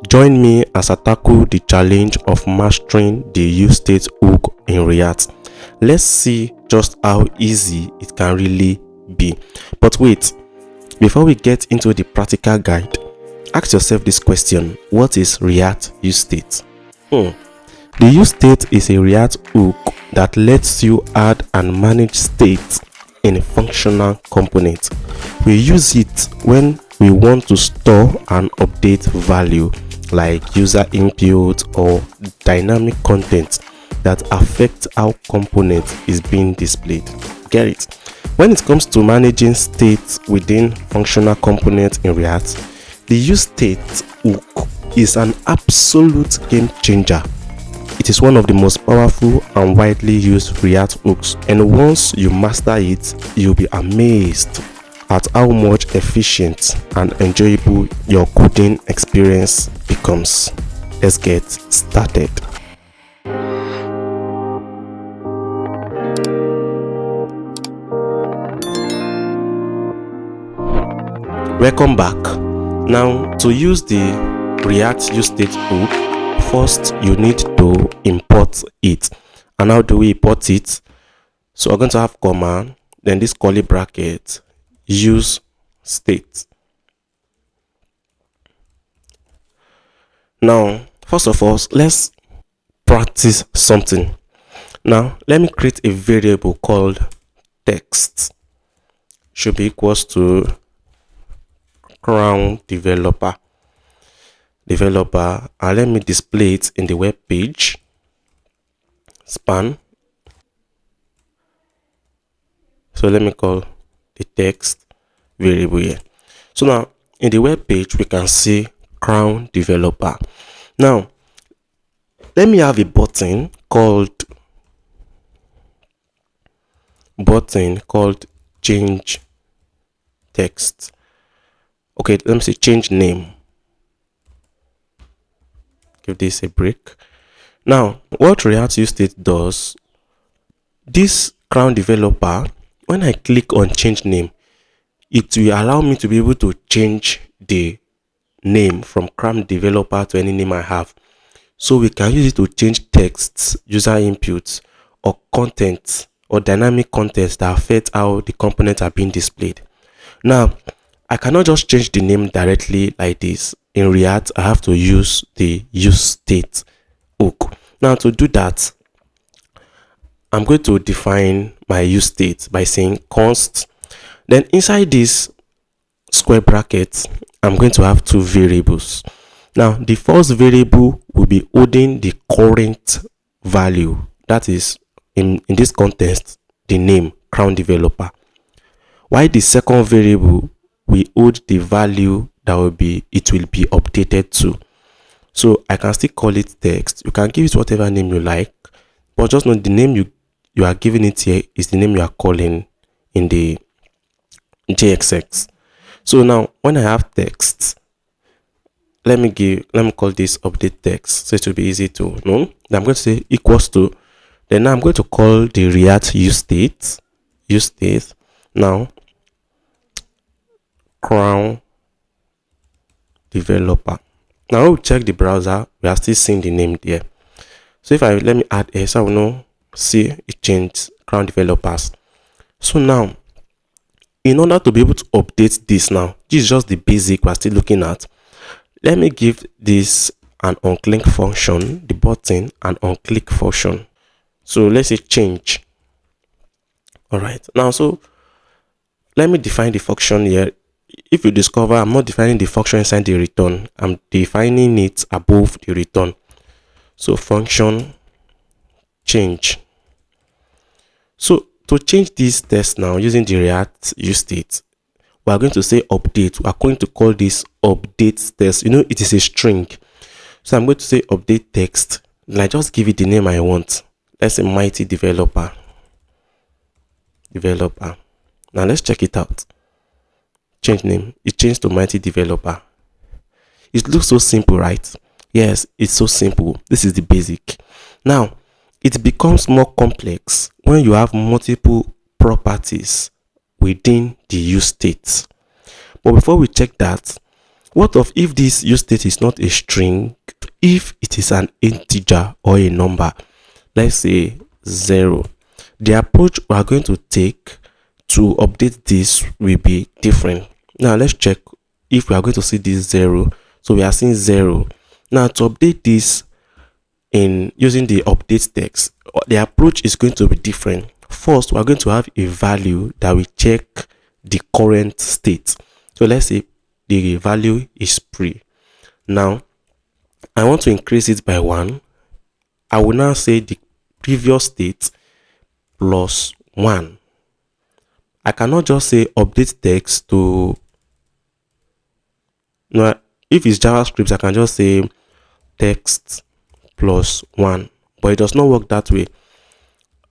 Join me as I tackle the challenge of mastering the UseState hook in React. Let's see just how easy it can really be. But wait, before we get into the practical guide, ask yourself this question: what is React UseState? The UseState is a React hook that lets you add and manage states in a functional component. We use it when we want to store and update value like user input or dynamic content that affect how component is being displayed. Get it? When it comes to managing states within functional components in React, the UseState hook is an absolute game changer. It is one of the most powerful and widely used React hooks, and once you master it, you'll be amazed at how much efficient and enjoyable your coding experience becomes. Let's get started. Welcome back. Now, to use the React UseState hook, first you need to import it. And how do we import it? So we're going to have comma, then this curly bracket, use state. Now, first of all, let's practice something. Now, let me create a variable called text. Should be equals to crown developer, and let me display it in the web page. Span. So let me call the text variable here. So now in the web page we can see crown developer. Now let me have a button called change text. Okay, let me say change name. Give this a break. Now what React UseState does, this crown developer, when I click on change name, it will allow me to be able to change the name from crown developer to any name I have. So we can use it to change texts, user inputs, or content or dynamic content that affect how the components are being displayed. Now I cannot just change the name directly like this. In React, I have to use the UseState hook. Now to do that, I'm going to define my UseState by saying const. Then inside this square bracket, I'm going to have two variables. Now the first variable will be holding the current value, that is in this context the name crown developer, while the second variable we hold the value that will be updated to. So I can still call it text. You can give it whatever name you like, but just know the name you are giving it here is the name you are calling in the JXX. So now when I have text, let me call this update text, so it will be easy to know. Then I'm going to say equals to, then now I'm going to call the React UseState now crown developer. Now we'll check the browser, we are still seeing the name there. So if let me add s, I will know, see it changed crown developers. So now in order to be able to update this, now this is just the basic we're still looking at. Let me give this an onClick function, the button an onClick function. So let's say change. All right, now so let me define the function here. If you discover I'm not defining the function inside the return, I'm defining it above the return. So function change. So to change this text now using the React UseState, we are going to say update. We are going to call this update text. You know, it is a string. So I'm going to say update text. And I just give it the name I want. Let's say mighty developer. Now let's check it out. Change name. It changed to mighty developer. It looks so simple, right? Yes, it's so simple. This is the basic. Now it becomes more complex when you have multiple properties within the UseState. But before we check that, What of if this use state is not a string, if it is an integer or a number, let's say 0? The approach we are going to take to update this will be different. Now let's check if we are going to see this 0. So we are seeing 0. Now to update this in using the update text, the approach is going to be different. First, we are going to have a value that will check the current state. So let's say the value is pre. Now I want to increase it by 1. I will now say the previous state plus 1. I cannot just say update text to, no, if it's JavaScript, I can just say text plus 1, but it does not work that way.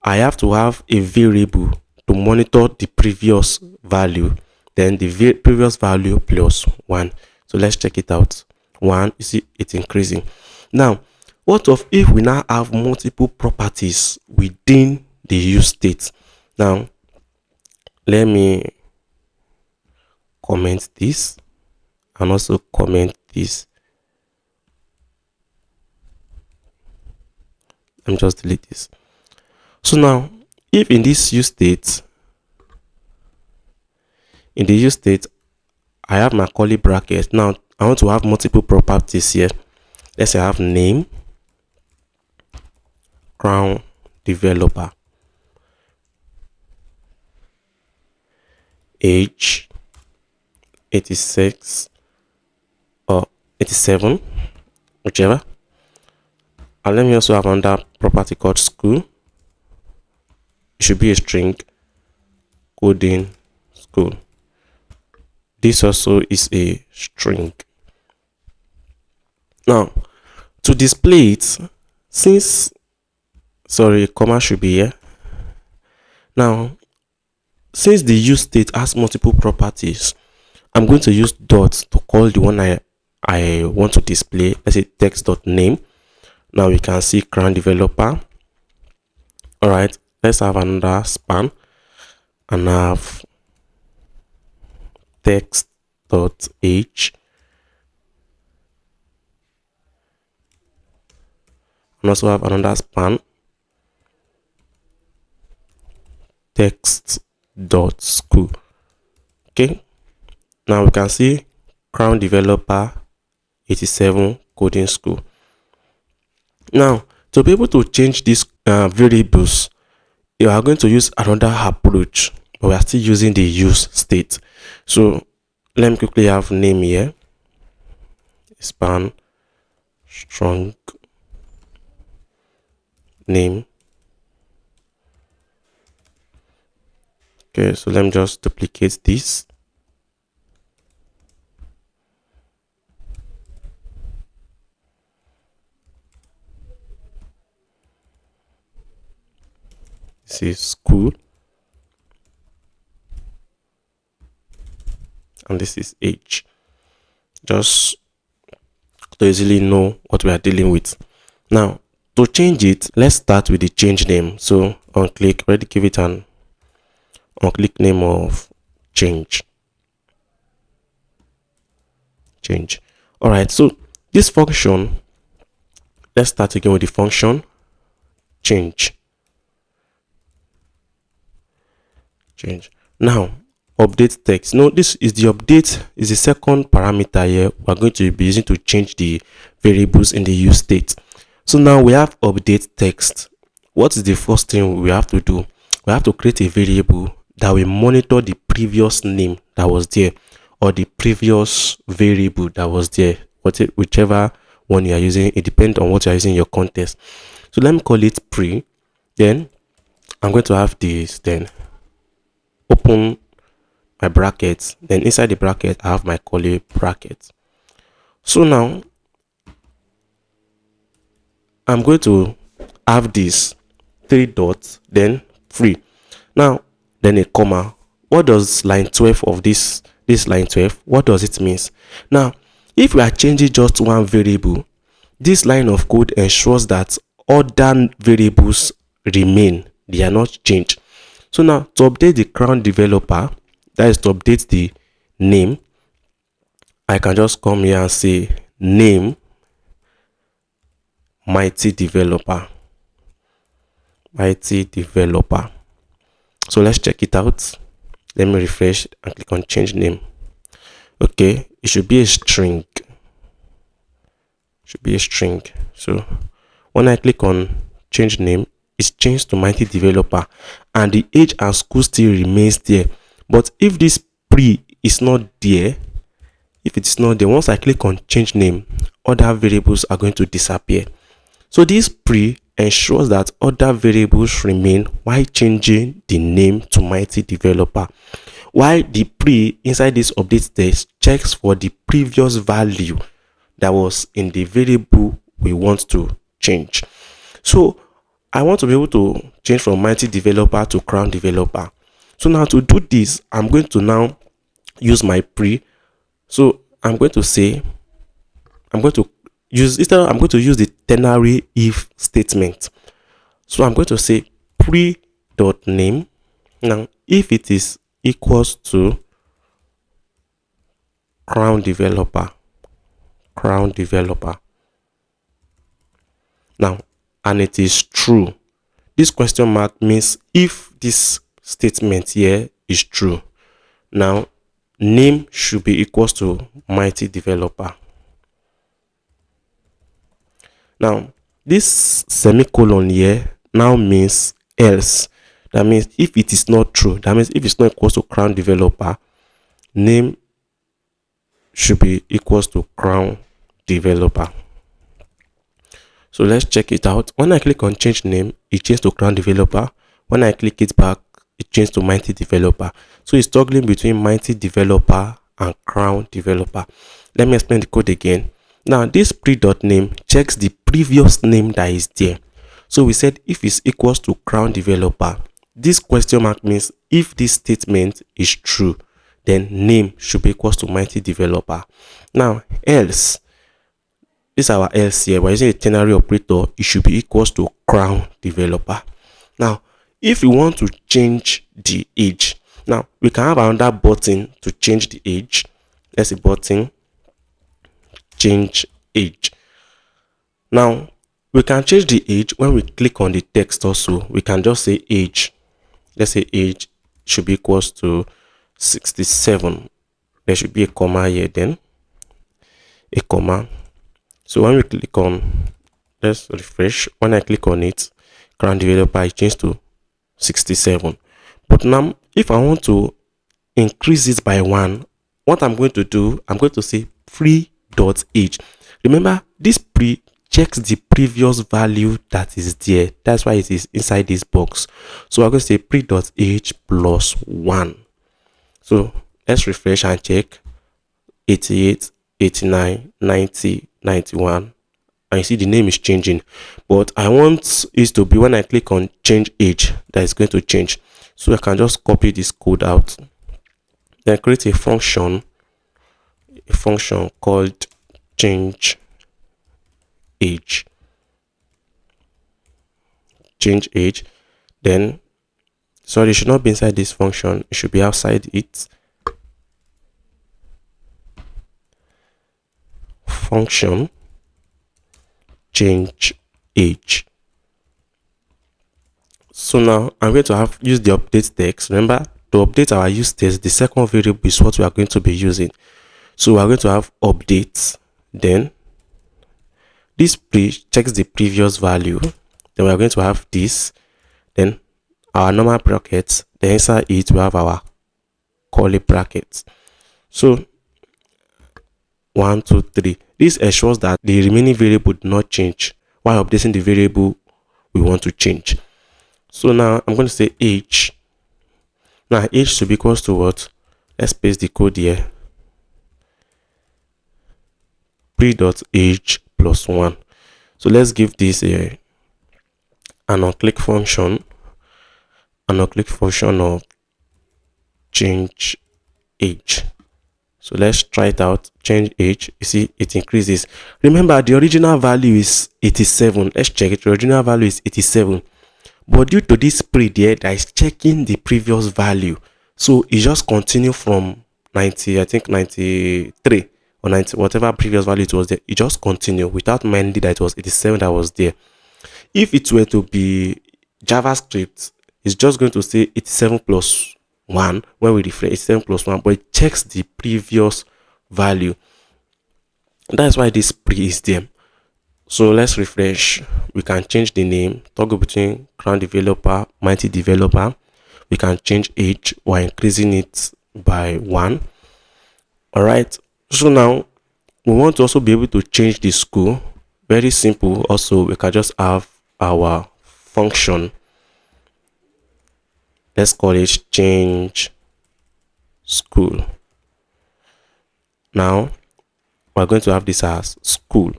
I have to have a variable to monitor the previous value, then the previous value plus 1. So let's check it out. 1, you see it's increasing. Now what of if we now have multiple properties within the use state? Now let me comment this and also comment this. Let me just delete this. So now if in this use state, in the use state, I have my curly bracket. Now I want to have multiple properties here. Let's say I have name, crown developer, age 86 or 87, whichever. And let me also have another property called school. It should be a string, coding school. This also is a string. Now to display it, since, sorry, comma should be here. Now since the use state has multiple properties, I'm going to use dot to call the one I want to display. Let's say text.name. Now we can see crown developer. All right, let's have another span and have text.age, and also have another span, text.school. Okay, now we can see crown developer 87 coding school. Now to be able to change these variables, you are going to use another approach, but we are still using the use state. So let me quickly have name here, span strong name. Okay, so let me just duplicate this. This is school, and this is age, just to easily know what we are dealing with. Now to change it, let's start with the change name. So on click, already give it an on click name of change. All right, so this function, let's start again with the function change. Now update text. No, this is the update, is the second parameter here we're going to be using to change the variables in the use state. So now we have update text. What is the first thing we have to do? We have to create a variable that will monitor the previous name that was there, or the previous variable that was there, whichever one you are using. It depends on what you are using in your context. So let me call it pre. Then I'm going to have this, then open my brackets, then inside the bracket I have my curly bracket. So now I'm going to have this 3 dots, then free. Now then a comma. What does line 12 of this line 12, what does it mean? Now if we are changing just one variable, this line of code ensures that other variables remain, they are not changed. So now to update the crown developer, that is to update the name, I can just come here and say name mighty developer. Mighty developer. So let's check it out. Let me refresh and click on change name. Okay, it should be a string. Should be a string. So when I click on change name, it's changed to mighty developer, and the age and school still remains there. But if this pre is not there, if it is not there, once I click on change name, other variables are going to disappear. So this pre ensures that other variables remain while changing the name to mighty developer, while the pre inside this update text checks for the previous value that was in the variable we want to change. So I want to be able to change from mighty developer to crown developer. So now to do this, I'm going to now use my pre. So I'm going to say, I'm going to use the ternary if statement. So I'm going to say pre.name. Now if it is equals to crown developer, now, and it is true, this question mark means if this statement here is true, now name should be equals to mighty developer. Now this semicolon here now means else. That means if it is not true, that means if it's not equals to crown developer, name should be equals to crown developer. So let's check it out. When I click on change name, it changed to crown developer. When I click it back, it changed to mighty developer. So it's toggling between mighty developer and crown developer. Let me explain the code again. Now this pre.name checks the previous name that is there. So we said if it's equals to crown developer, this question mark means if this statement is true, then name should be equals to mighty developer. Now else, this is our else here. We're using a ternary operator. It should be equals to crown developer. Now, if we want to change the age, now we can have another button to change the age. Let's say button change age. Now we can change the age when we click on the text. Also, we can just say age. Let's say age should be equals to 67. There should be a comma here, then a comma. So when we click on, let's refresh. When I click on it, crown developer, it changed to 67. But now if I want to increase it by 1, what I'm going to do, I'm going to say pre.age. Remember, this pre checks the previous value that is there. That's why it is inside this box. So I'm going to say pre.age plus 1. So let's refresh and check. 88, 89, 90, 91, and you see the name is changing, but I want it to be when I click on change age that is going to change. So I can just copy this code out, then create a function called change age. Then sorry, it should not be inside this function, it should be outside it. Function change age. So now I'm going to use the update text. Remember, to update our use test, the second variable is what we are going to be using. So we are going to have update, then this pre checks the previous value, then we are going to have this, then our normal brackets, then inside it we have our curly brackets. So 1, 2, 3. This ensures that the remaining variable do not change while updating the variable we want to change. So now I'm going to say age. Now age should be equals to what? Let's paste the code here. Pre.age plus 1. So let's give this an on-click function. An on-click function of change age. So let's try it out. Change age. You see, it increases. Remember, the original value is 87. Let's check it. The original value is 87. But due to this pre there, that is checking the previous value. So it just continue from 90, I think 93 or 90, whatever previous value it was there, you just continue without minding that it was 87 that was there. If it were to be JavaScript, it's just going to say 87 plus 1 when we refresh 87 plus 1, but it checks the previous value. That's why this pre is there. So let's refresh. We can change the name, toggle between crown developer, mighty developer. We can change age while increasing it by 1. All right. So now we want to also be able to change the school. Very simple. Also, we can just have our function. Let's call it change school. Now we're going to have this as school.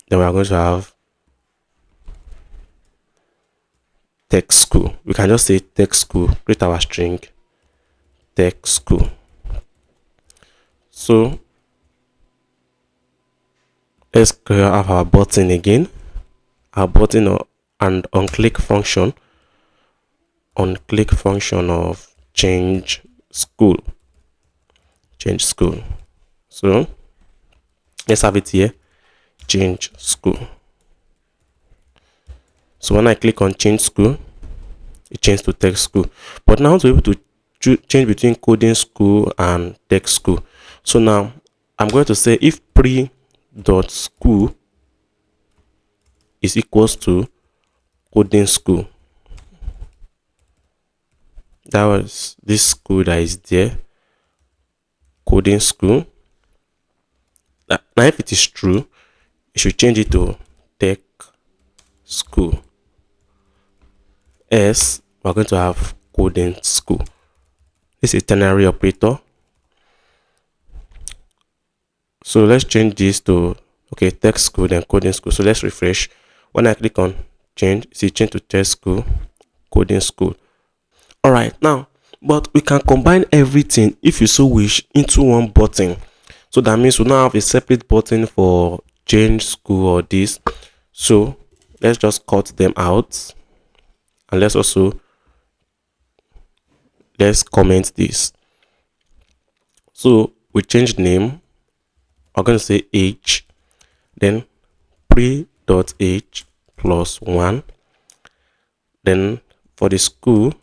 Then we are going to have text school. We can just say text school, create our string text school. So let's have our button again. Our button and on click function. On click function of change school. Change school. So let's have it here. Change school. So when I click on change school, it changes to text school. But now to be able to change between coding school and text school. So now I'm going to say if pre.school is equals to coding school. That was this school that is there. Coding school. Now if it is true, you should change it to tech school. Else, we're going to have coding school. This is a ternary operator. So let's change this to text school, then coding school. So let's refresh. When I click on change, see change to text school, coding school. All right, now, but we can combine everything if you so wish into one button. So that means we now have a separate button for change school or this. So let's just cut them out, and let's comment this. So we change name. I'm going to say age, then pre.age plus 1. Then for the school,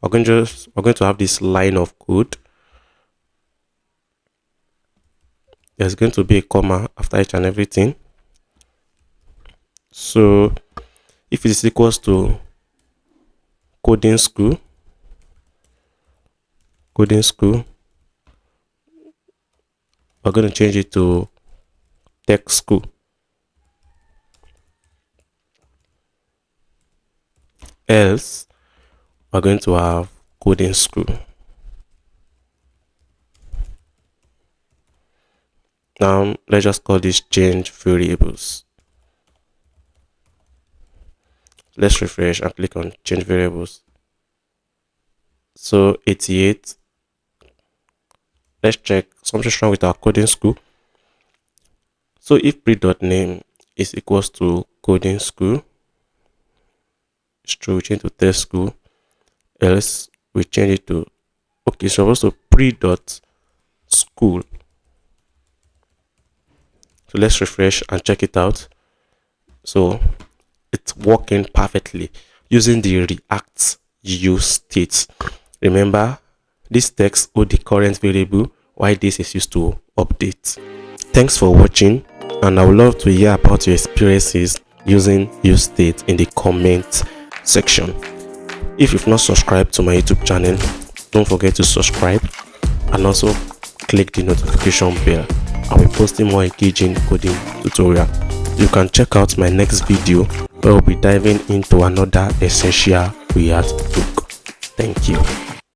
we're going to have this line of code. There's going to be a comma after each and everything. So if it is equals to coding school, we're going to change it to text school. Else, we're going to have coding school. Now let's just call this change variables. Let's refresh and click on change variables. So 88. Let's check something wrong with our coding school. So if pre.name is equals to coding school, it's true, we change to test school. Else we change it to so also pre.school. So let's refresh and check it out. So it's working perfectly using the React UseState. Remember, this text or the current variable, why this is used to update. Thanks for watching, and I would love to hear about your experiences using UseState in the comment section. If you've not subscribed to my YouTube channel, don't forget to subscribe and also click the notification bell. I'll be posting more engaging coding tutorial. You can check out my next video where we'll be diving into another essential React hook. Thank you.